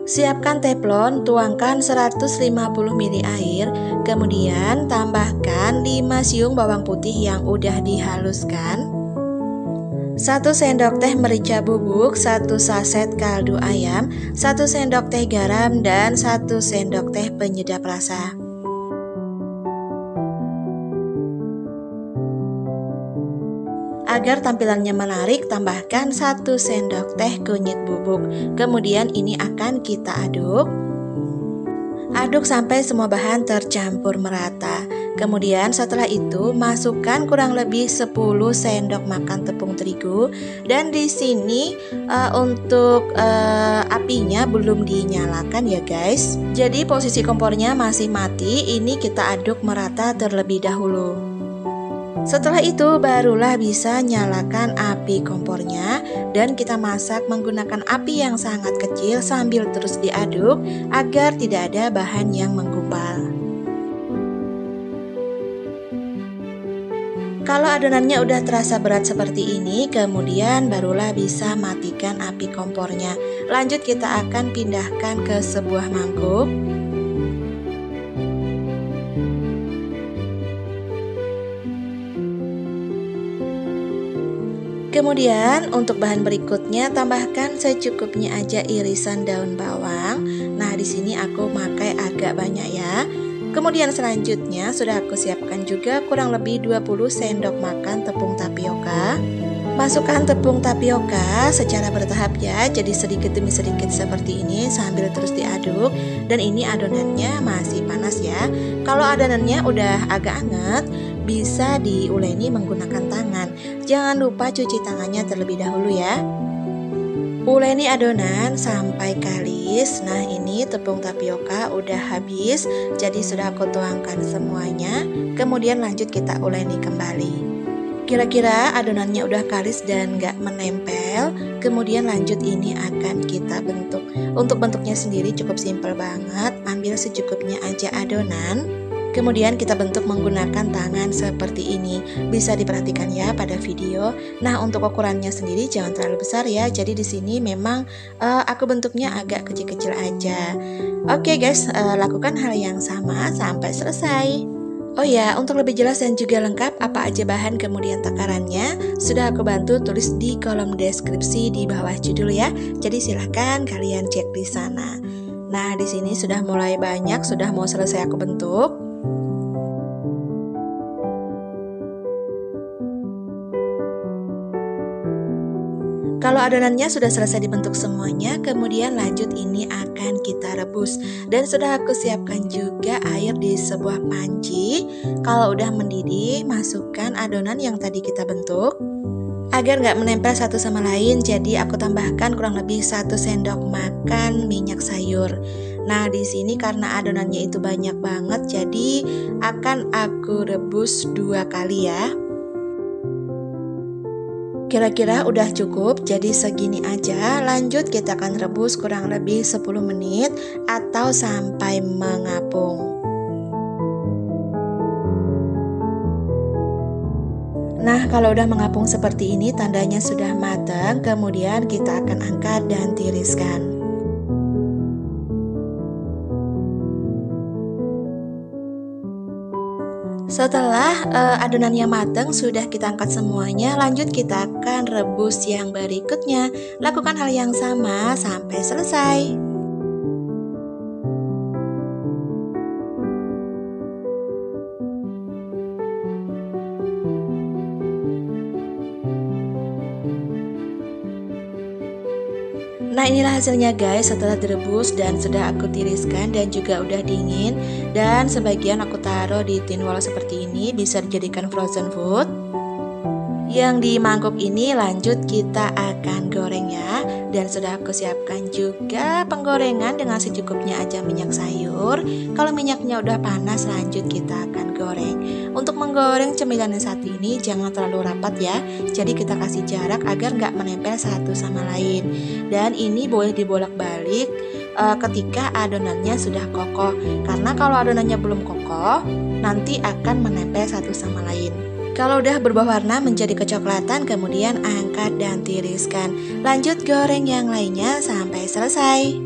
Siapkan teflon, tuangkan 150 ml air, kemudian tambahkan 5 siung bawang putih yang udah dihaluskan, 1 sendok teh merica bubuk, 1 saset kaldu ayam, 1 sendok teh garam, dan 1 sendok teh penyedap rasa. Agar tampilannya menarik, tambahkan 1 sendok teh kunyit bubuk. Kemudian ini akan kita aduk. Aduk sampai semua bahan tercampur merata. Kemudian setelah itu masukkan kurang lebih 10 sendok makan tepung terigu. Dan di sini untuk apinya belum dinyalakan ya guys. Jadi posisi kompornya masih mati. Ini kita aduk merata terlebih dahulu. Setelah itu barulah bisa nyalakan api kompornya dan kita masak menggunakan api yang sangat kecil sambil terus diaduk agar tidak ada bahan yang menggumpal. Kalau adonannya udah terasa berat seperti ini, kemudian barulah bisa matikan api kompornya. Lanjut kita akan pindahkan ke sebuah mangkuk. Kemudian untuk bahan berikutnya tambahkan secukupnya aja irisan daun bawang. Nah, di sini aku pakai agak banyak ya. Kemudian selanjutnya sudah aku siapkan juga kurang lebih 20 sendok makan tepung tapioka. Masukkan tepung tapioka secara bertahap ya, jadi sedikit demi sedikit seperti ini sambil terus diaduk. Dan ini adonannya masih panas ya. Kalau adonannya udah agak hangat, bisa diuleni menggunakan tangan. Jangan lupa cuci tangannya terlebih dahulu ya. Uleni adonan sampai kalis. Nah, ini tepung tapioka udah habis, jadi sudah aku tuangkan semuanya. Kemudian lanjut kita uleni kembali. Kira-kira adonannya udah kalis dan gak menempel. Kemudian lanjut ini akan kita bentuk. Untuk bentuknya sendiri cukup simpel banget. Ambil secukupnya aja adonan. Kemudian kita bentuk menggunakan tangan seperti ini. Bisa diperhatikan ya pada video. Nah, untuk ukurannya sendiri jangan terlalu besar ya. Jadi di sini memang aku bentuknya agak kecil-kecil aja. Oke guys, lakukan hal yang sama sampai selesai. Oh ya, untuk lebih jelas dan juga lengkap apa aja bahan kemudian takarannya sudah aku bantu tulis di kolom deskripsi di bawah judul ya. Jadi silahkan kalian cek di sana. Nah, di sini sudah mulai banyak, sudah mau selesai aku bentuk. Kalau adonannya sudah selesai dibentuk semuanya, kemudian lanjut ini akan kita rebus. Dan sudah aku siapkan juga air di sebuah panci. Kalau udah mendidih, masukkan adonan yang tadi kita bentuk. Agar nggak menempel satu sama lain, jadi aku tambahkan kurang lebih 1 sendok makan minyak sayur. Nah, di sini karena adonannya itu banyak banget, jadi akan aku rebus 2 kali ya. Kira-kira udah cukup, jadi segini aja. Lanjut kita akan rebus kurang lebih 10 menit atau sampai mengapung. Nah, kalau udah mengapung seperti ini tandanya sudah matang. Kemudian kita akan angkat dan tiriskan. Setelah adonannya matang, sudah kita angkat semuanya. Lanjut kita akan rebus yang berikutnya. Lakukan hal yang sama sampai selesai. Nah, inilah hasilnya guys setelah direbus dan sudah aku tiriskan dan juga udah dingin. Dan sebagian aku taruh di tin wall seperti ini, bisa dijadikan frozen food. Yang di mangkuk ini lanjut kita akan goreng ya. Dan sudah aku siapkan juga penggorengan dengan secukupnya aja minyak sayur. Kalau minyaknya udah panas, lanjut kita akan goreng. Untuk menggoreng cemilan yang satu ini jangan terlalu rapat ya. Jadi kita kasih jarak agar nggak menempel satu sama lain. Dan ini boleh dibolak-balik ketika adonannya sudah kokoh. Karena kalau adonannya belum kokoh, nanti akan menempel satu sama lain. Kalau udah berubah warna menjadi kecoklatan, kemudian angkat dan tiriskan. Lanjut goreng yang lainnya sampai selesai.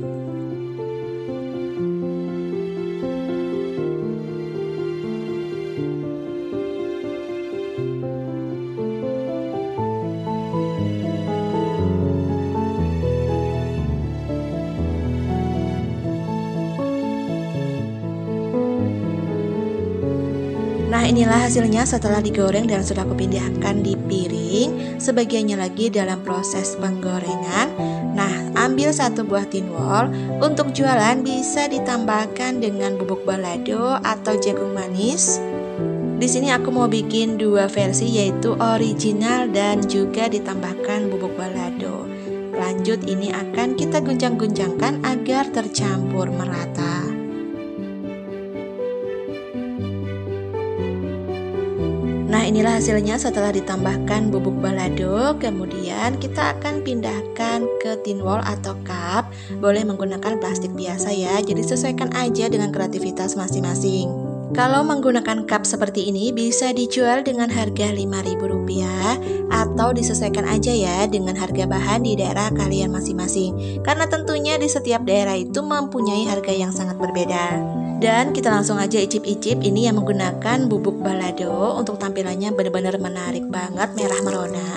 Nah, inilah hasilnya setelah digoreng dan sudah aku pindahkan di piring. Sebagiannya lagi dalam proses penggorengan. Nah, ambil satu buah tinwol. Untuk jualan bisa ditambahkan dengan bubuk balado atau jagung manis. Di sini aku mau bikin dua versi, yaitu original dan juga ditambahkan bubuk balado. Lanjut, ini akan kita guncang-guncangkan agar tercampur merata. Nah, inilah hasilnya setelah ditambahkan bubuk balado. Kemudian kita akan pindahkan ke tinwol atau cup. Boleh menggunakan plastik biasa ya, jadi sesuaikan aja dengan kreativitas masing-masing. Kalau menggunakan cup seperti ini bisa dijual dengan harga Rp5.000 atau disesuaikan aja ya dengan harga bahan di daerah kalian masing-masing. Karena tentunya di setiap daerah itu mempunyai harga yang sangat berbeda. Dan kita langsung aja icip-icip. Ini yang menggunakan bubuk balado. Untuk tampilannya benar-benar menarik banget, merah merona.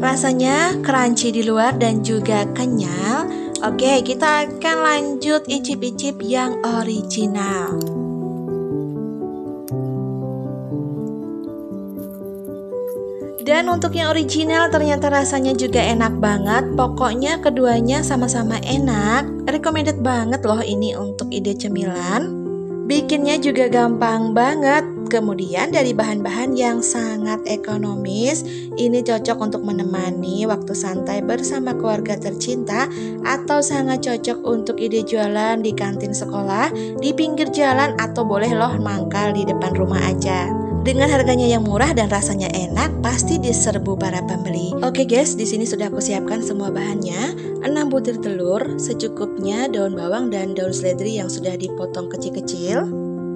Rasanya crunchy di luar dan juga kenyal. Oke, kita akan lanjut icip-icip yang original. Dan untuk yang original ternyata rasanya juga enak banget. Pokoknya keduanya sama-sama enak. Recommended banget loh ini untuk ide cemilan. Bikinnya juga gampang banget. Kemudian dari bahan-bahan yang sangat ekonomis, ini cocok untuk menemani waktu santai bersama keluarga tercinta, atau sangat cocok untuk ide jualan di kantin sekolah, di pinggir jalan, atau boleh loh mangkal di depan rumah aja. Dengan harganya yang murah dan rasanya enak, pasti diserbu para pembeli. Oke guys, di sini sudah aku siapkan semua bahannya. 6 butir telur, secukupnya daun bawang dan daun seledri yang sudah dipotong kecil-kecil.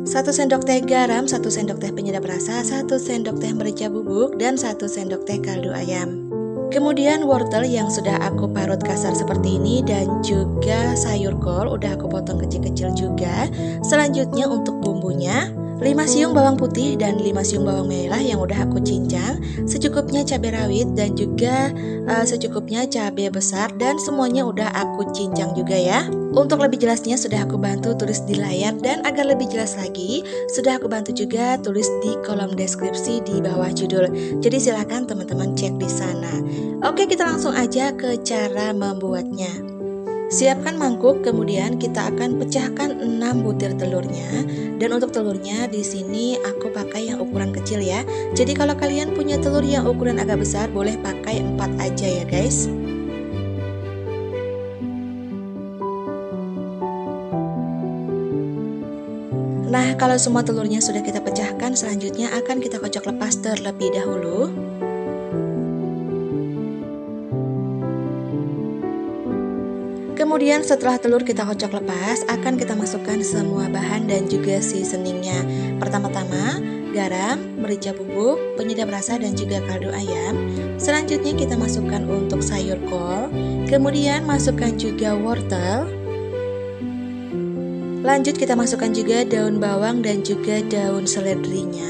1 sendok teh garam, 1 sendok teh penyedap rasa, 1 sendok teh merica bubuk, dan 1 sendok teh kaldu ayam. Kemudian wortel yang sudah aku parut kasar seperti ini, dan juga sayur kol udah aku potong kecil-kecil juga. Selanjutnya untuk bumbunya, 5 siung bawang putih dan 5 siung bawang merah yang udah aku cincang, secukupnya cabai rawit dan juga secukupnya cabai besar, dan semuanya udah aku cincang juga ya. Untuk lebih jelasnya sudah aku bantu tulis di layar, dan agar lebih jelas lagi sudah aku bantu juga tulis di kolom deskripsi di bawah judul. Jadi silakan teman-teman cek di sana. Oke, kita langsung aja ke cara membuatnya. Siapkan mangkuk, kemudian kita akan pecahkan 6 butir telurnya. Dan untuk telurnya di sini aku pakai yang ukuran kecil ya. Jadi kalau kalian punya telur yang ukuran agak besar, boleh pakai 4 aja ya guys. Nah, kalau semua telurnya sudah kita pecahkan, selanjutnya akan kita kocok lepas terlebih dahulu. Kemudian setelah telur kita kocok lepas, akan kita masukkan semua bahan dan juga seasoningnya. Pertama-tama garam, merica bubuk, penyedap rasa dan juga kaldu ayam. Selanjutnya kita masukkan untuk sayur kol. Kemudian masukkan juga wortel. Lanjut kita masukkan juga daun bawang dan juga daun seledrinya.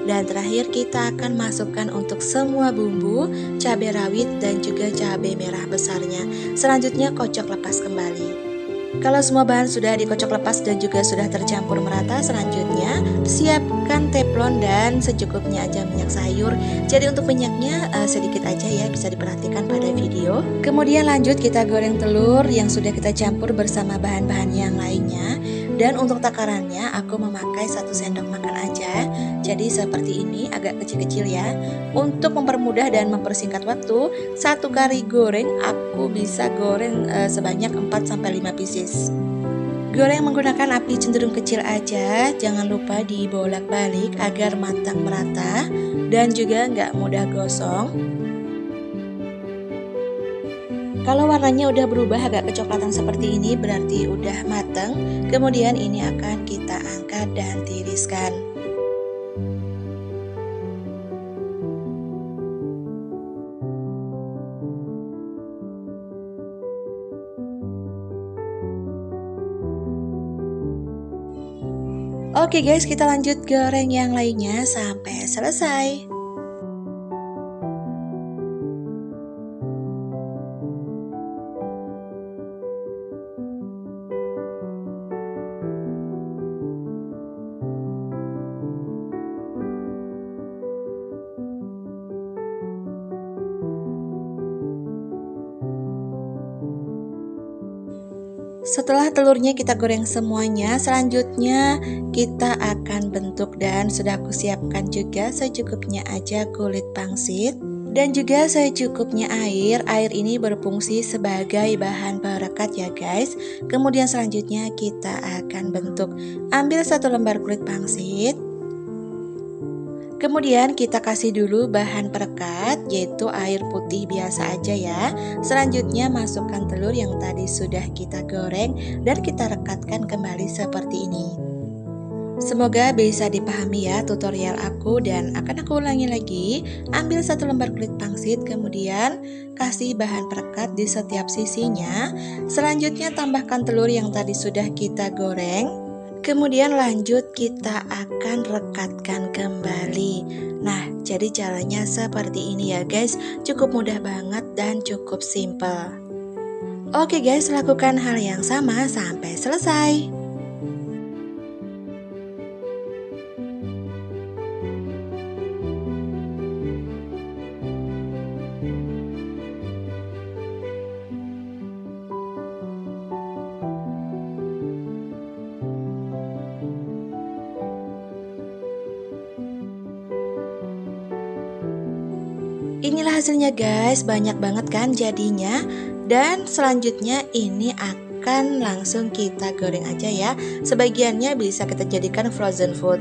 Dan terakhir kita akan masukkan untuk semua bumbu, cabai rawit dan juga cabai merah besarnya. Selanjutnya kocok lepas kembali. Kalau semua bahan sudah dikocok lepas dan juga sudah tercampur merata, selanjutnya siapkan teflon dan secukupnya aja minyak sayur. Jadi untuk minyaknya sedikit aja ya, bisa diperhatikan pada video. Kemudian lanjut kita goreng telur yang sudah kita campur bersama bahan-bahan yang lainnya. Dan untuk takarannya aku memakai 1 sendok makan aja. Jadi seperti ini, agak kecil-kecil ya. Untuk mempermudah dan mempersingkat waktu, 1 kali goreng aku bisa goreng sebanyak 4-5 pieces. Goreng menggunakan api cenderung kecil aja. Jangan lupa dibolak-balik agar matang merata dan juga nggak mudah gosong. Kalau warnanya udah berubah agak kecoklatan seperti ini, berarti udah matang. Kemudian ini akan kita angkat dan tiriskan. Oke guys, kita lanjut goreng yang lainnya sampai selesai. Setelah telurnya kita goreng semuanya, selanjutnya kita akan bentuk dan sudah aku siapkan juga secukupnya aja kulit pangsit dan juga secukupnya air. Air ini berfungsi sebagai bahan perekat ya guys. Kemudian selanjutnya kita akan bentuk. Ambil satu lembar kulit pangsit. Kemudian kita kasih dulu bahan perekat, yaitu air putih biasa aja ya. Selanjutnya masukkan telur yang tadi sudah kita goreng dan kita rekatkan kembali seperti ini. Semoga bisa dipahami ya tutorial aku, dan akan aku ulangi lagi. Ambil satu lembar kulit pangsit, kemudian kasih bahan perekat di setiap sisinya. Selanjutnya tambahkan telur yang tadi sudah kita goreng. Kemudian lanjut kita akan rekatkan kembali. Nah, jadi caranya seperti ini ya guys. Cukup mudah banget dan cukup simple. Oke guys, lakukan hal yang sama sampai selesai. Inilah hasilnya guys, banyak banget kan jadinya. Dan selanjutnya ini akan langsung kita goreng aja ya. Sebagiannya bisa kita jadikan frozen food.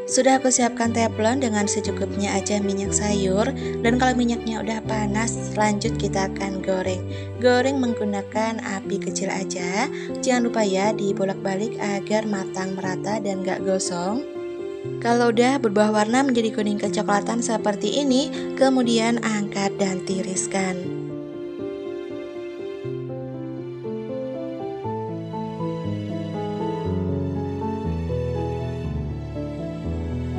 Sudah aku siapkan teflon dengan secukupnya aja minyak sayur. Dan kalau minyaknya udah panas, lanjut kita akan goreng. Goreng menggunakan api kecil aja. Jangan lupa ya dibolak-balik agar matang merata dan gak gosong. Kalau udah berubah warna menjadi kuning kecoklatan seperti ini, kemudian angkat dan tiriskan.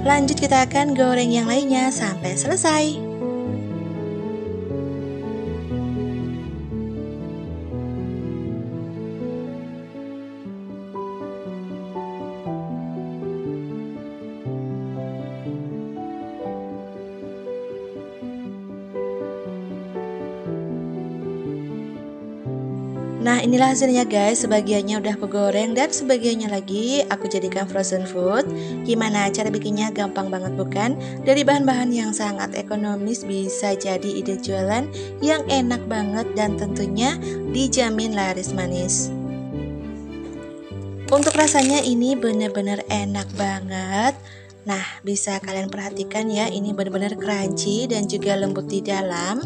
Lanjut kita akan goreng yang lainnya sampai selesai. Nah, inilah hasilnya guys, sebagiannya udah aku goreng dan sebagiannya lagi aku jadikan frozen food. Gimana cara bikinnya? Gampang banget bukan? Dari bahan-bahan yang sangat ekonomis bisa jadi ide jualan yang enak banget dan tentunya dijamin laris manis. Untuk rasanya ini bener-bener enak banget. Nah, bisa kalian perhatikan ya, ini bener-bener crunchy dan juga lembut di dalam.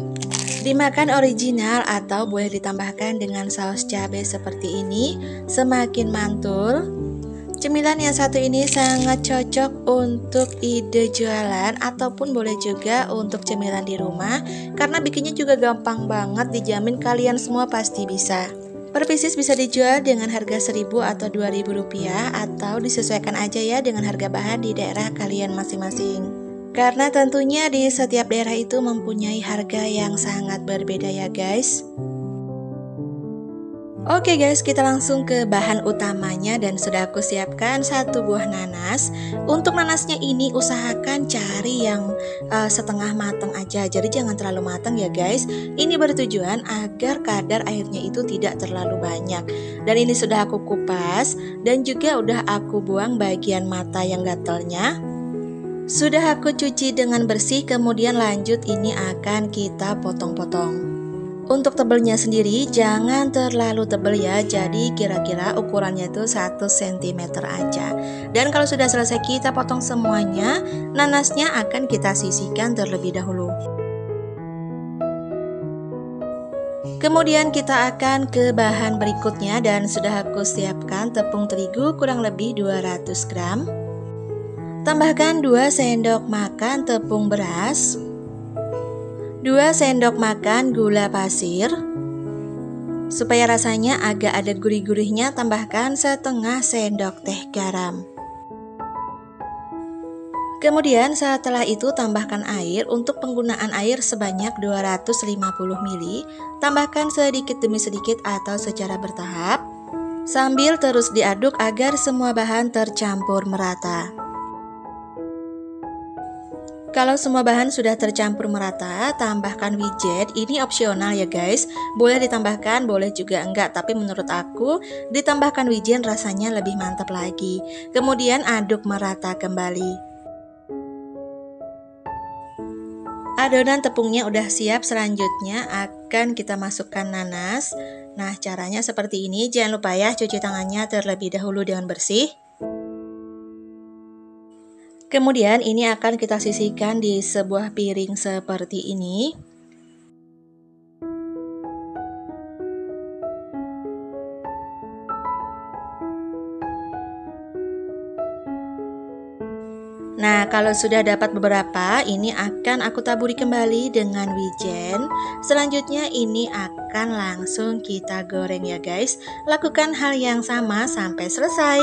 Dimakan original atau boleh ditambahkan dengan saus cabai seperti ini, semakin mantul. Cemilan yang satu ini sangat cocok untuk ide jualan ataupun boleh juga untuk cemilan di rumah, karena bikinnya juga gampang banget, dijamin kalian semua pasti bisa. Per pieces bisa dijual dengan harga 1.000 atau 2.000 rupiah, atau disesuaikan aja ya dengan harga bahan di daerah kalian masing-masing. Karena tentunya di setiap daerah itu mempunyai harga yang sangat berbeda ya guys. Oke guys, kita langsung ke bahan utamanya dan sudah aku siapkan satu buah nanas. Untuk nanasnya ini usahakan cari yang setengah matang aja, jadi jangan terlalu matang ya guys. Ini bertujuan agar kadar airnya itu tidak terlalu banyak. Dan ini sudah aku kupas dan juga udah aku buang bagian mata yang gatalnya. Sudah aku cuci dengan bersih, kemudian lanjut ini akan kita potong-potong. Untuk tebelnya sendiri jangan terlalu tebel ya, jadi kira-kira ukurannya itu 1 cm aja. Dan kalau sudah selesai kita potong semuanya, nanasnya akan kita sisihkan terlebih dahulu. Kemudian kita akan ke bahan berikutnya dan sudah aku siapkan tepung terigu kurang lebih 200 gram. Tambahkan 2 sendok makan tepung beras, 2 sendok makan gula pasir. Supaya rasanya agak ada gurih-gurihnya, tambahkan setengah sendok teh garam. Kemudian setelah itu tambahkan air. Untuk penggunaan air sebanyak 250 ml. Tambahkan sedikit demi sedikit atau secara bertahap, sambil terus diaduk agar semua bahan tercampur merata. Kalau semua bahan sudah tercampur merata, tambahkan wijen. Ini opsional ya guys. Boleh ditambahkan, boleh juga enggak. Tapi menurut aku, ditambahkan wijen rasanya lebih mantap lagi. Kemudian aduk merata kembali. Adonan tepungnya udah siap, selanjutnya akan kita masukkan nanas. Nah, caranya seperti ini. Jangan lupa ya, cuci tangannya terlebih dahulu dengan bersih. Kemudian ini akan kita sisihkan di sebuah piring seperti ini. Nah, kalau sudah dapat beberapa, ini akan aku taburi kembali dengan wijen. Selanjutnya ini akan langsung kita goreng ya guys. Lakukan hal yang sama sampai selesai.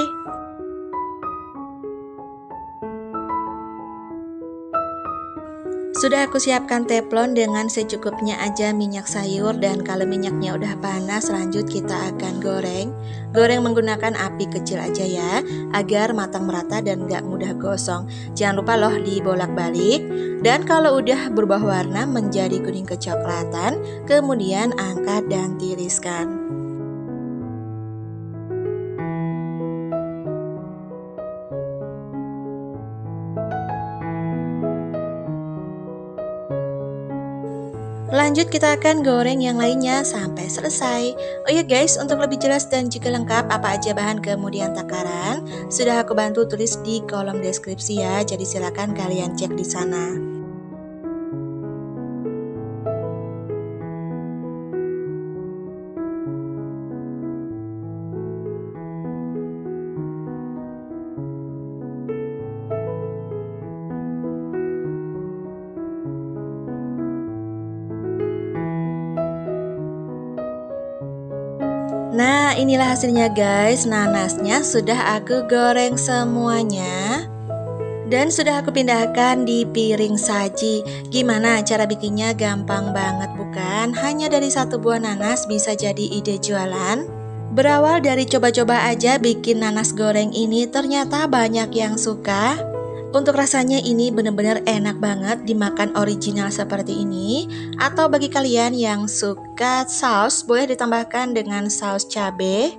Sudah aku siapkan teflon dengan secukupnya aja minyak sayur, dan kalau minyaknya udah panas lanjut kita akan goreng. Goreng menggunakan api kecil aja ya, agar matang merata dan gak mudah gosong. Jangan lupa loh dibolak-balik. Dan kalau udah berubah warna menjadi kuning kecoklatan, kemudian angkat dan tiriskan. Lanjut kita akan goreng yang lainnya sampai selesai. Oh ya guys, untuk lebih jelas dan juga lengkap apa aja bahan kemudian takaran, sudah aku bantu tulis di kolom deskripsi ya. Jadi silakan kalian cek di sana. Nah, inilah hasilnya guys. Nanasnya sudah aku goreng semuanya. Dan sudah aku pindahkan di piring saji. Gimana cara bikinnya? Gampang banget bukan? Hanya dari satu buah nanas bisa jadi ide jualan. Berawal dari coba-coba aja bikin nanas goreng ini, ternyata banyak yang suka. Untuk rasanya ini bener-bener enak banget dimakan original seperti ini. Atau bagi kalian yang suka saus, boleh ditambahkan dengan saus cabai.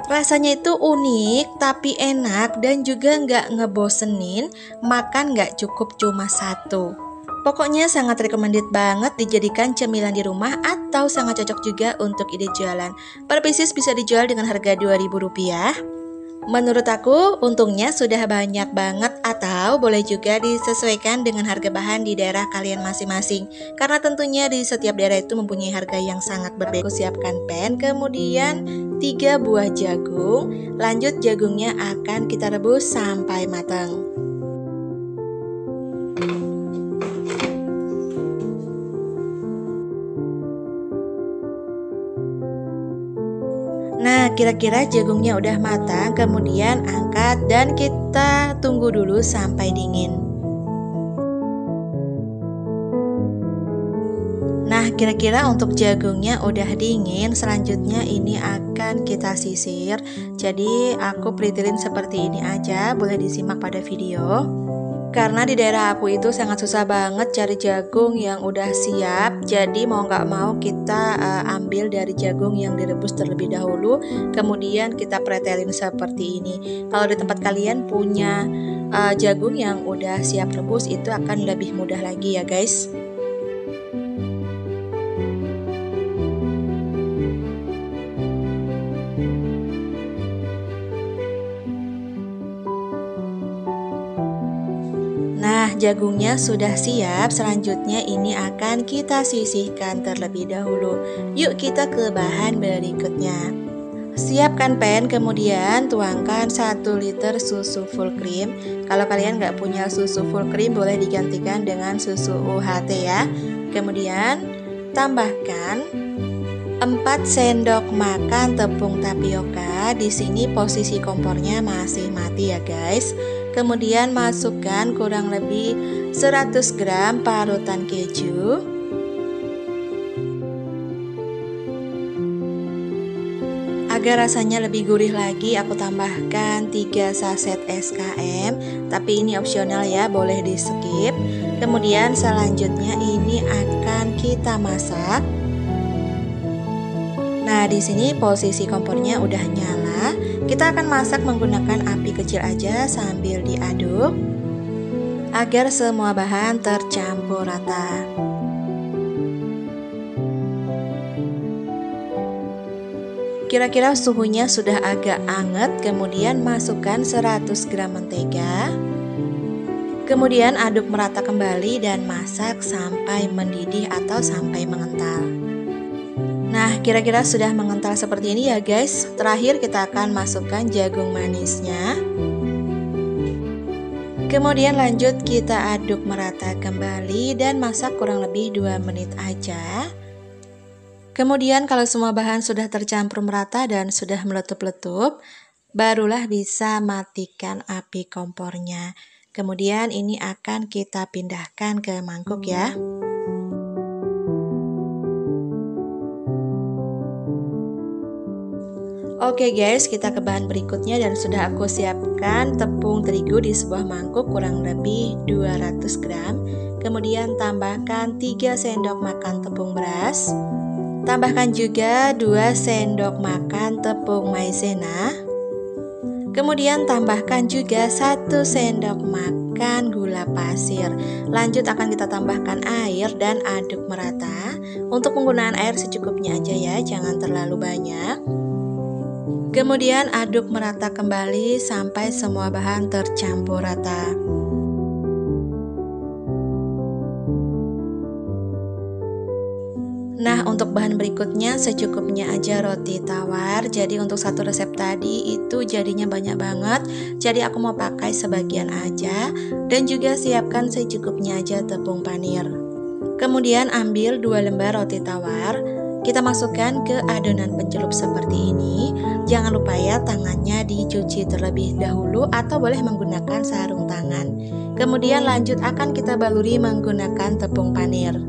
Rasanya itu unik tapi enak dan juga nggak ngebosenin. Makan nggak cukup cuma satu. Pokoknya sangat recommended banget dijadikan cemilan di rumah atau sangat cocok juga untuk ide jualan. Per pieces bisa dijual dengan harga Rp2.000. Menurut aku, untungnya sudah banyak banget, atau boleh juga disesuaikan dengan harga bahan di daerah kalian masing-masing. Karena tentunya di setiap daerah itu mempunyai harga yang sangat berbeda. Aku siapkan pan, kemudian 3 buah jagung. Lanjut jagungnya akan kita rebus sampai matang. Nah, kira-kira jagungnya udah matang, kemudian angkat dan kita tunggu dulu sampai dingin. Nah, kira-kira untuk jagungnya udah dingin, selanjutnya ini akan kita sisir. Jadi, aku pritirin seperti ini aja, boleh disimak pada video. Karena di daerah aku itu sangat susah banget cari jagung yang udah siap. Jadi mau nggak mau kita ambil dari jagung yang direbus terlebih dahulu, kemudian kita pretelin seperti ini. Kalau di tempat kalian punya jagung yang udah siap rebus, itu akan lebih mudah lagi ya guys. Nah, jagungnya sudah siap. Selanjutnya ini akan kita sisihkan terlebih dahulu. Yuk kita ke bahan berikutnya. Siapkan pan, kemudian tuangkan 1 liter susu full cream. Kalau kalian nggak punya susu full cream, boleh digantikan dengan susu UHT ya. Kemudian tambahkan 4 sendok makan tepung tapioka. Di sini posisi kompornya masih mati ya guys. Kemudian masukkan kurang lebih 100 gram parutan keju. Agar rasanya lebih gurih lagi, aku tambahkan 3 saset SKM. Tapi ini opsional ya, boleh di skip. Kemudian selanjutnya ini akan kita masak. Nah, di sini posisi kompornya udah nyala. Kita akan masak menggunakan api kecil aja sambil diaduk agar semua bahan tercampur rata. Kira-kira suhunya sudah agak anget, kemudian masukkan 100 gram mentega. Kemudian aduk merata kembali dan masak sampai mendidih atau sampai mengental. Nah, kira-kira sudah mengental seperti ini ya guys. Terakhir kita akan masukkan jagung manisnya. Kemudian lanjut kita aduk merata kembali dan masak kurang lebih 2 menit aja. Kemudian kalau semua bahan sudah tercampur merata dan sudah meletup-letup, barulah bisa matikan api kompornya. Kemudian ini akan kita pindahkan ke mangkuk ya. Oke guys, kita ke bahan berikutnya dan sudah aku siapkan tepung terigu di sebuah mangkuk kurang lebih 200 gram. Kemudian tambahkan 3 sendok makan tepung beras. Tambahkan juga 2 sendok makan tepung maizena. Kemudian tambahkan juga 1 sendok makan gula pasir. Lanjut akan kita tambahkan air dan aduk merata. Untuk penggunaan air secukupnya aja ya, jangan terlalu banyak. Kemudian aduk merata kembali sampai semua bahan tercampur rata. Nah, untuk bahan berikutnya secukupnya aja roti tawar. Jadi untuk satu resep tadi itu jadinya banyak banget. Jadi aku mau pakai sebagian aja. Dan juga siapkan secukupnya aja tepung panir. Kemudian ambil 2 lembar roti tawar. Kita masukkan ke adonan pencelup seperti ini. Jangan lupa ya tangannya dicuci terlebih dahulu atau boleh menggunakan sarung tangan. Kemudian lanjut akan kita baluri menggunakan tepung panir.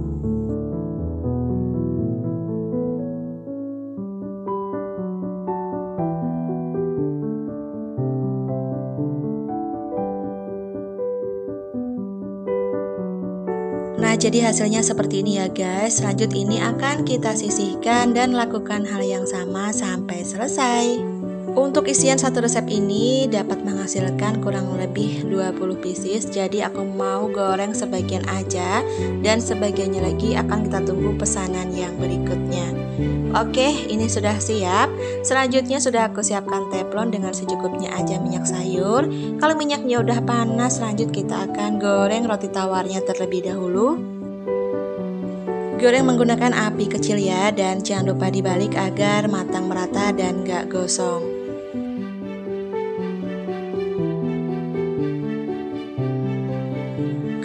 Nah, jadi hasilnya seperti ini ya guys. Lanjut ini akan kita sisihkan dan lakukan hal yang sama sampai selesai. Untuk isian satu resep ini dapat menghasilkan kurang lebih 20 pieces. Jadi aku mau goreng sebagian aja dan sebagiannya lagi akan kita tunggu pesanan yang berikutnya. Oke, ini sudah siap. Selanjutnya sudah aku siapkan teflon dengan secukupnya aja minyak sayur. Kalau minyaknya udah panas, lanjut kita akan goreng roti tawarnya terlebih dahulu. Goreng menggunakan api kecil ya, dan jangan lupa dibalik agar matang merata dan gak gosong.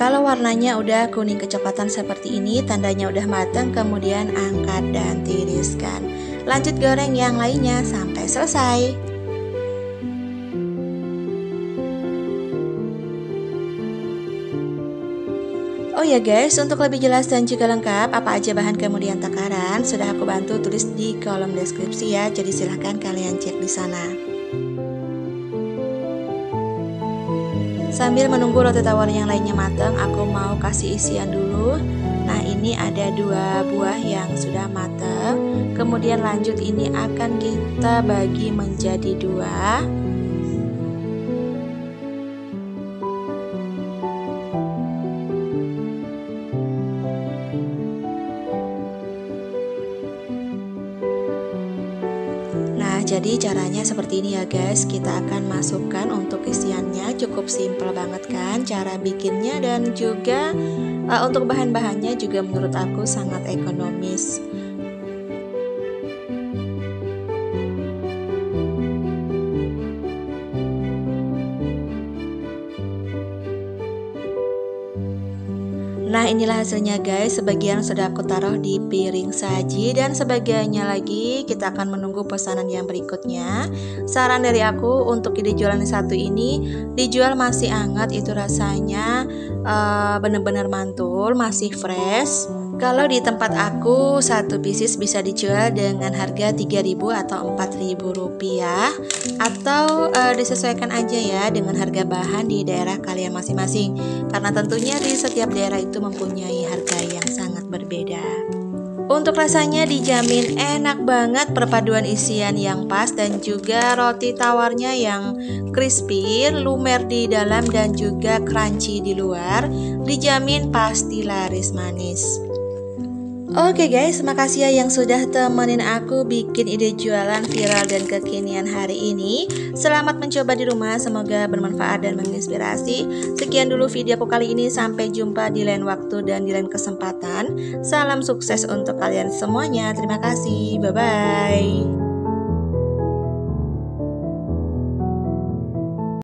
Kalau warnanya udah kuning kecoklatan seperti ini, tandanya udah matang, kemudian angkat dan tiriskan. Lanjut goreng yang lainnya sampai selesai. Oh ya guys, untuk lebih jelas dan juga lengkap apa aja bahan kemudian takaran sudah aku bantu tulis di kolom deskripsi ya, jadi silahkan kalian cek di sana. Sambil menunggu roti tawar yang lainnya matang, aku mau kasih isian dulu. Nah, ini ada 2 buah yang sudah matang. Kemudian lanjut ini akan kita bagi menjadi 2. Jadi caranya seperti ini ya guys. Kita akan masukkan untuk isiannya, cukup simple banget kan cara bikinnya, dan juga untuk bahan-bahannya juga menurut aku sangat ekonomis. Nah, inilah hasilnya guys. Sebagian sudah aku taruh di piring saji dan sebagiannya lagi kita akan menunggu pesanan yang berikutnya. Saran dari aku untuk ide jualan satu ini dijual masih hangat, itu rasanya bener-bener mantul, masih fresh. Kalau di tempat aku, satu pieces bisa dijual dengan harga 3.000 atau 4.000 rupiah, atau disesuaikan aja ya dengan harga bahan di daerah kalian masing-masing, karena tentunya di setiap daerah itu mempunyai harga yang sangat berbeda. Untuk rasanya dijamin enak banget, perpaduan isian yang pas dan juga roti tawarnya yang crispy, lumer di dalam dan juga crunchy di luar, dijamin pasti laris manis. Oke guys, makasih ya yang sudah temenin aku bikin ide jualan viral dan kekinian hari ini. Selamat mencoba di rumah, semoga bermanfaat dan menginspirasi. Sekian dulu video aku kali ini, sampai jumpa di lain waktu dan di lain kesempatan. Salam sukses untuk kalian semuanya, terima kasih, bye-bye.